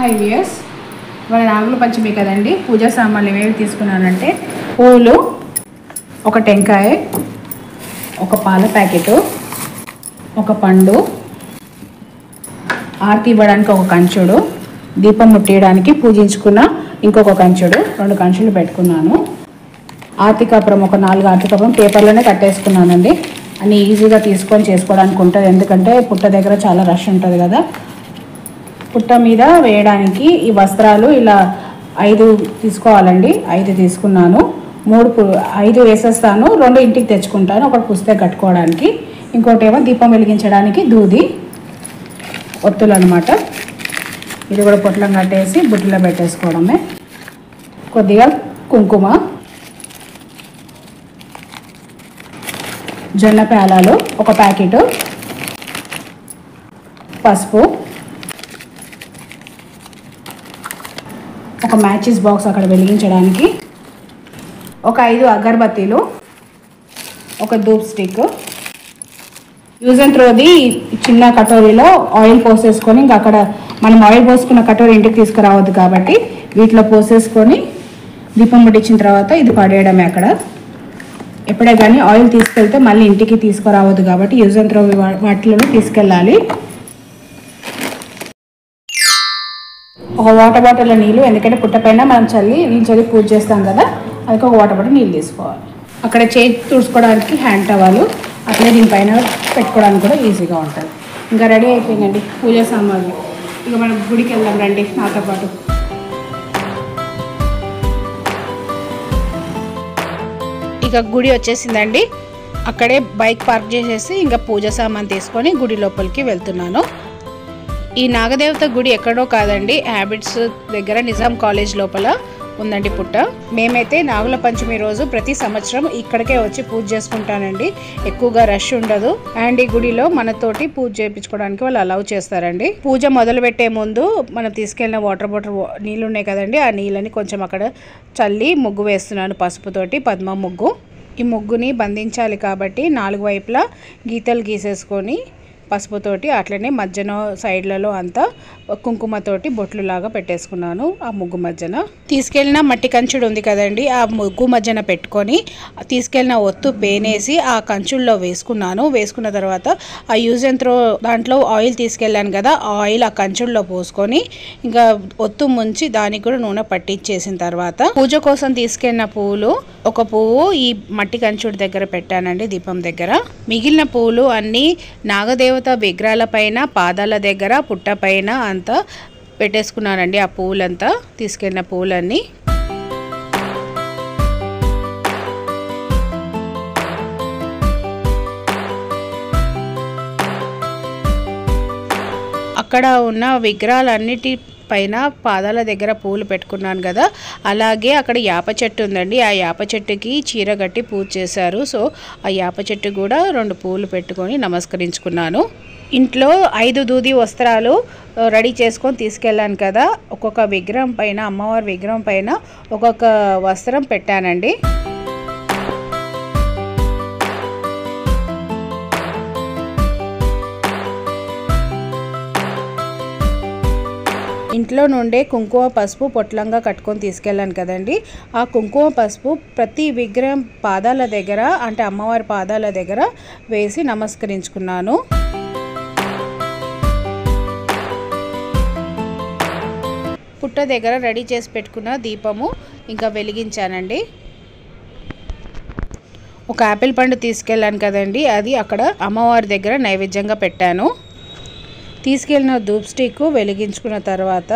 High viewers, ఇవాళ నాగుల పంచమి కదండి. పూజా సామాన్లు ఏమేమి తీసుకున్నానంటే పూలు, ఒక టెంకాయ, ఒక పాల ప్యాకెటు, ఒక పండు, ఆరతి ఇవ్వడానికి ఒక కంచుడు, దీపం ముట్టేయడానికి పూజించుకున్న ఇంకొక కంచుడు, 2 కంచులు పెట్టుకున్నాను. ఆరతి కప్పురం ఒక 4 ఆరతి కప్పురం పేపర్లోనే కట్టేసుకున్నానండి. అన్నీ ఈజీగా తీసుకొని చేసుకోవడానికి ఉంటుంది, ఎందుకంటే పుట్ట దగ్గర చాలా రష్ ఉంటుంది కదా. పుట్ట మీద వేయడానికి ఈ వస్త్రాలు ఇలా 5 తీసుకోవాలండి. 5 తీసుకున్నాను. 5 వేసేస్తాను. 2 ఇంటికి తెచ్చుకుంటాను. ఒకటి పుస్తకం కట్టుకోవడానికి, ఇంకోటి ఏమో దీపం వెలిగించడానికి దూది, ఒత్తులు అనమాట. ఇది కూడా పొట్లం కట్టేసి బుట్టలో పెట్టేసుకోవడమే. కొద్దిగా కుంకుమ, జొన్న పేలాలు ఒక ప్యాకెటు, పసుపు, ఒక మ్యాచెస్ బాక్స్ అక్కడ వెలిగించడానికి, ఒక 5 అగరబత్తీలు, ఒక ధూప్ స్టిక్. యూజ్ అండ్ త్రోది చిన్న కటోరీలో ఆయిల్ పోసేసుకొని, ఇంకా అక్కడ మనం ఆయిల్ పోసుకున్న కటోరీ ఇంటికి తీసుకురావద్దు కాబట్టి వీటిలో పోసేసుకొని దీపం ముట్టించిన తర్వాత ఇది పడేయడమే. అక్కడ ఎప్పుడే కానీ ఆయిల్ తీసుకెళ్తే మళ్ళీ ఇంటికి తీసుకురావద్దు కాబట్టి యూజ్ అండ్ త్రో వాటిలో తీసుకెళ్ళాలి. ఒక వాటర్ బాటిల్లో నీళ్ళు, ఎందుకంటే పుట్టపైన మనం నీళ్ళు చల్లి పూజ చేస్తాం కదా, அதுக்கு ఒక వాటర్ బాటిల్ నీళ్ళు తీసుకోవాలి. అక్కడ చేయి తుడుచుకోవడానికి హ్యాండ్ టవాలు, అట్లే దీనిపైన పెట్టుకోవడానికి కూడా ఈజీగా ఉంటుంది. ఇంకా రెడీ అయిపోయిందండి పూజ సామాన్లు. ఇక మనం గుడికి వెళ్దాం రండి నాతో పాటు. ఇక గుడి వచ్చేసిందండి. అక్కడే బైక్ పార్క్ చేసేసి ఇంకా పూజ సామాన్ తీసుకొని గుడి లోపలికి వెళ్తున్నాను. ఈ నాగదేవత గుడి ఎక్కడో కాదండి, హ్యాబిట్స్ దగ్గర నిజాం కాలేజ్ లోపల ఉందండి పుట్ట. మేమైతే నాగుల పంచమి రోజు ప్రతి సంవత్సరం ఇక్కడికే వచ్చి పూజ చేసుకుంటానండి. ఎక్కువగా రష్ ఉండదు. అండ్ ఈ గుడిలో మనతోటి పూజ చేయించుకోవడానికి వాళ్ళు అలౌ చేస్తారండి. పూజ మొదలు పెట్టే ముందు మనం తీసుకెళ్ళిన వాటర్ బాటిల్ నీళ్ళు ఉన్నాయి కదండి, ఆ నీళ్ళని కొంచెం అక్కడ చల్లి ముగ్గు వేస్తున్నాను పసుపుతోటి, పద్మ ముగ్గు. ఈ ముగ్గుని బంధించాలి కాబట్టి 4 వైపులా గీతలు గీసేసుకొని పసుపుతోటి, అట్లనే మధ్యన సైడ్లలో అంతా కుంకుమతోటి బొట్లు లాగా పెట్టేసుకున్నాను. ఆ ముగ్గు మధ్యన తీసుకెళ్ళిన మట్టి కంచుడు ఉంది కదండి, ఆ ముగ్గు మధ్యన పెట్టుకొని తీసుకెళ్ళిన ఒత్తు పేనేసి ఆ కంచుల్లో వేసుకున్నాను. వేసుకున్న తర్వాత ఆ యూజ్ అండ్ త్రో దాంట్లో ఆయిల్ తీసుకెళ్ళాను కదా, ఆ ఆయిల్ ఆ కంచుల్లో పోసుకొని ఇంకా ఒత్తు ముంచి దానికి కూడా నూనె పట్టించేసిన తర్వాత పూజ కోసం తీసుకెళ్ళిన పువ్వులు, ఒక పువ్వు ఈ మట్టి కంచుడు దగ్గర పెట్టానండి దీపం దగ్గర. మిగిలిన పువ్వులు అన్నీ నాగదేవత విగ్రహాల పైన, పాదాల దగ్గర, పుట్ట పైన అంతా పెట్టేసుకున్నానండి. ఆ పువ్వులంతా తీసుకెళ్ళిన పువ్వులన్నీ. అక్కడ ఉన్న విగ్రహాలన్నిటి పైన పాదాల దగ్గర పూలు పెట్టుకున్నాను కదా, అలాగే అక్కడ యాప చెట్టు ఉందండి. ఆ యాప చెట్టుకి చీర కట్టి పూజ చేశారు. సో ఆ యాప చెట్టు కూడా 2 పూలు పెట్టుకొని నమస్కరించుకున్నాను. ఇంట్లో 5 దూది వస్త్రాలు రెడీ చేసుకొని తీసుకెళ్ళాను కదా, ఒక్కొక్క విగ్రహం పైన, అమ్మవారి విగ్రహం పైన ఒక్కొక్క వస్త్రం పెట్టానండి. ఇంట్లో నుండే కుంకుమ పసుపు పొట్లంగా కట్టుకొని తీసుకెళ్ళాను కదండి, ఆ కుంకుమ పసుపు ప్రతి విగ్రహం పాదాల దగ్గర, అంటే అమ్మవారి పాదాల దగ్గర వేసి నమస్కరించుకున్నాను. పుట్ట దగ్గర రెడీ చేసి పెట్టుకున్న దీపము ఇంకా వెలిగించానండి. ఒక యాపిల్ పండు తీసుకెళ్ళాను కదండి, అది అక్కడ అమ్మవారి దగ్గర నైవేద్యంగా పెట్టాను. తీసుకెళ్ళిన ధూప్ స్టిక్ వెలిగించుకున్న తర్వాత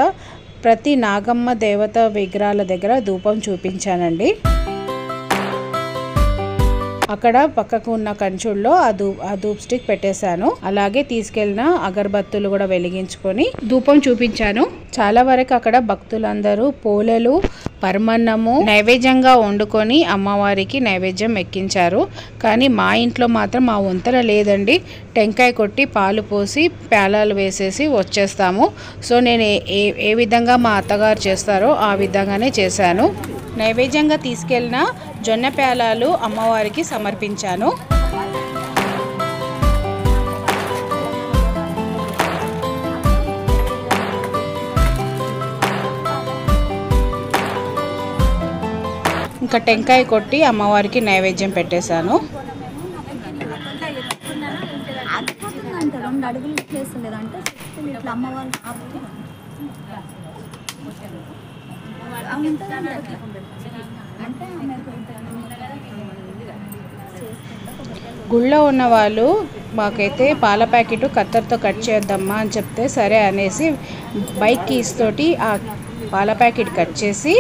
ప్రతి నాగమ్మ దేవత విగ్రహాల దగ్గర ధూపం చూపించానండి. అక్కడ పక్కకు ఉన్న కంచుల్లో ఆ ధూప్ స్టిక్ పెట్టేశాను. అలాగే తీసుకెళ్ళిన అగరబత్తులు కూడా వెలిగించుకొని ధూపం చూపించాను. చాలా వరకు అక్కడ భక్తులందరూ పోలేలు, పరమన్నము నైవేద్యంగా వండుకొని అమ్మవారికి నైవేద్యం ఎక్కించారు. కానీ మా ఇంట్లో మాత్రం మా వంతన లేదండి. టెంకాయ కొట్టి పాలు పోసి పేలాలు వేసేసి వచ్చేస్తాము. సో నేను ఏ విధంగా మా అత్తగారు చేస్తారో ఆ విధంగానే చేశాను. నైవేద్యంగా తీసుకెళ్ళిన జొన్న పేలాలు అమ్మవారికి సమర్పించాను. ఇంకా టెంకాయ కొట్టి అమ్మవారికి నైవేద్యం పెట్టేశాను. గుళ్ళో ఉన్న వాళ్ళు మాకైతే పాల ప్యాకెట్ కత్తెరతో కట్ చేద్దామా అని చెప్తే సరే అనేసి బైక్ కీస్ తోటి ఆ పాల ప్యాకెట్ కట్ చేసి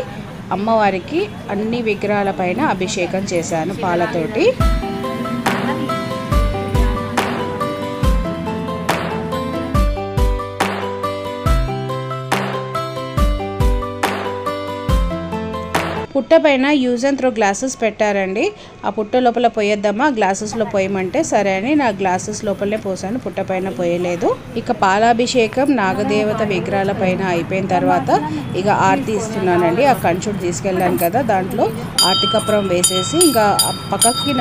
అమ్మవారికి అన్ని విగ్రహాల పైన అభిషేకం చేశాను పాలతోటి. పుట్ట పైన యూజ్ అండ్ త్రో గ్లాసెస్ పెట్టారండి. ఆ పుట్ట లోపల పోయేద్దామా, గ్లాసెస్లో పోయమంటే సరే అని నా గ్లాసెస్ లోపలనే పోసాను, పుట్ట పైన పోయలేదు. ఇక పాలాభిషేకం నాగదేవత విగ్రహాల పైన అయిపోయిన తర్వాత ఇక ఆరతి ఇస్తున్నానండి. ఆ కంచుడు తీసుకెళ్ళాను కదా, దాంట్లో ఆరతి కప్పురం వేసేసి ఇంకా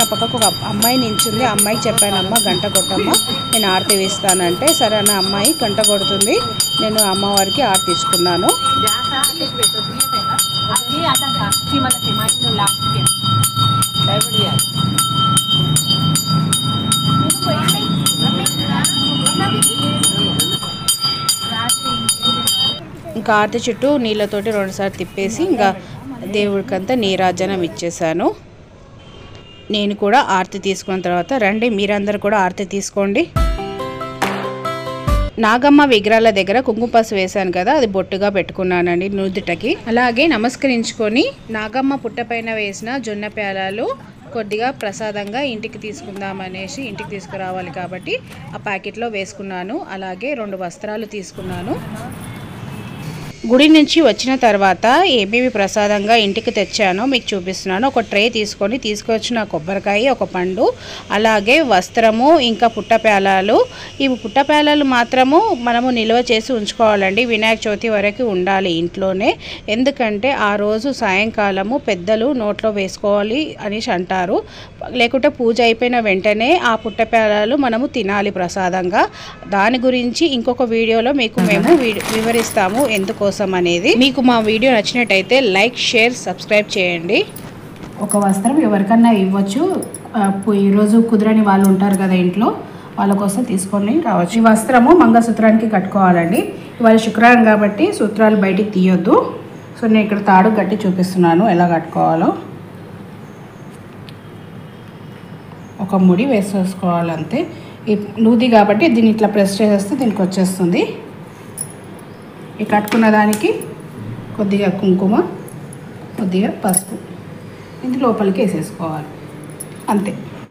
నా పక్కకు ఒక అమ్మాయి నించుంది. ఆ అమ్మాయికి చెప్పానమ్మా గంట కొట్టమ్మా నేను ఆరతి వేస్తానంటే సరే అన్న అమ్మాయి గంట కొడుతుంది. నేను అమ్మవారికి ఆరతి ఇచ్చుకున్నాను. ఇంకా ఆరతి చుట్టూ నీళ్ళతోటి 2 సార్లు తిప్పేసి ఇంకా దేవుడికంతా నీరాజనం ఇచ్చేసాను. నేను కూడా ఆరతి తీసుకున్న తర్వాత రండి మీరందరూ కూడా ఆరతి తీసుకోండి. నాగమ్మ విగ్రహాల దగ్గర కుంకుమ పసుపు వేసాను కదా, అది బొట్టుగా పెట్టుకున్నానండి నుదుటకి. అలాగే నమస్కరించుకొని నాగమ్మ పుట్టపైన వేసిన జొన్న ప్యాలాలు కొద్దిగా ప్రసాదంగా ఇంటికి తీసుకుందామనేసి ఇంటికి తీసుకురావాలి కాబట్టి ఆ ప్యాకెట్లో వేసుకున్నాను. అలాగే 2 వస్త్రాలు తీసుకున్నాను. గుడి నుంచి వచ్చిన తర్వాత ఏమేమి ప్రసాదంగా ఇంటికి తెచ్చానో మీకు చూపిస్తున్నాను. ఒక ట్రే తీసుకొచ్చిన కొబ్బరికాయ, ఒక పండు, అలాగే వస్త్రము, ఇంకా పుట్టపేలాలు. ఈ పుట్టపేలాలు మాత్రము మనము నిల్వ చేసి ఉంచుకోవాలండి. వినాయక చవితి వరకు ఉండాలి ఇంట్లోనే. ఎందుకంటే ఆ రోజు సాయంకాలము పెద్దలు నోట్లో వేసుకోవాలి అనేసి అంటారు. లేకుంటే పూజ అయిపోయిన వెంటనే ఆ పుట్టపేలాలు మనము తినాలి ప్రసాదంగా. దాని గురించి ఇంకొక వీడియోలో మేము వివరిస్తాము ఎందుకోసం అనేది. మీకు మా వీడియో నచ్చినట్టయితే లైక్, షేర్, సబ్స్క్రైబ్ చేయండి. ఒక వస్త్రం ఎవరికన్నా ఇవ్వచ్చు. ఈరోజు కుదరని వాళ్ళు ఉంటారు కదా ఇంట్లో, వాళ్ళ కోసం తీసుకొని రావచ్చు. ఈ వస్త్రము మంగళసూత్రానికి కట్టుకోవాలండి. ఇవాళ శుక్రవారం కాబట్టి సూత్రాలు బయటికి తీయొద్దు. సో నేను ఇక్కడ తాడు కట్టి చూపిస్తున్నాను ఎలా కట్టుకోవాలో. ఒక ముడి వేసేసుకోవాలంతే. ఈ లూది కాబట్టి దీన్ని ఇట్లా ప్రెస్ చేసేస్తే దీనికి వచ్చేస్తుంది. ఈ కట్టుకున్న దానికి కొద్దిగా కుంకుమ, కొద్దిగా పసుపు ఇది లోపలికి వేసేసుకోవాలి అంతే.